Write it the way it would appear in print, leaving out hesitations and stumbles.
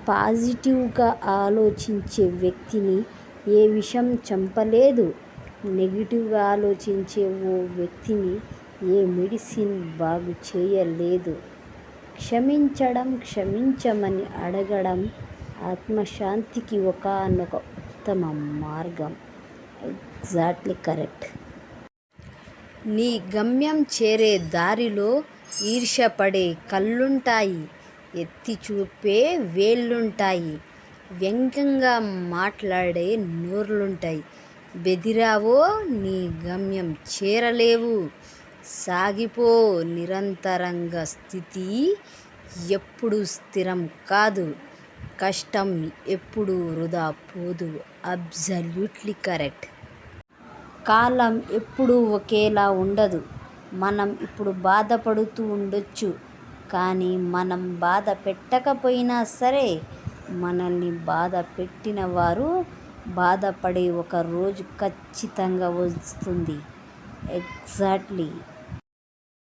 పాజిటివ్గా ఆలోచించే వ్యక్తిని ఏ విషం చంపలేదు. నెగిటివ్గా ఆలోచించే ఓ వ్యక్తిని ఏ మెడిసిన్ బాగు చేయలేదు. క్షమించడం, క్షమించమని అడగడం ఆత్మశాంతికి ఒకానొక ఉత్తమ మార్గం. Exactly correct. నీ గమ్యం చేరే దారిలో ఈర్ష్యపడే కళ్ళుంటాయి. ఎత్తి చూపే వేళ్ళుంటాయి. వ్యంగ్యంగా మాట్లాడే నోర్లుంటాయి. బెదిరావో నీ గమ్యం చేరలేవు. సాగిపో నిరంతరంగా. స్థితి ఎప్పుడూ స్థిరం కాదు. కష్టం ఎప్పుడూ వృధా పోదు. Absolutely correct. కాలం ఎప్పుడూ ఒకేలా ఉండదు. మనం ఇప్పుడు బాధపడుతూ ఉండొచ్చు. కానీ మనం బాధ పెట్టకపోయినా సరే మనల్ని బాధ పెట్టిన వారు బాధపడే ఒక రోజు ఖచ్చితంగా వస్తుంది. ఎగ్జాక్ట్లీ.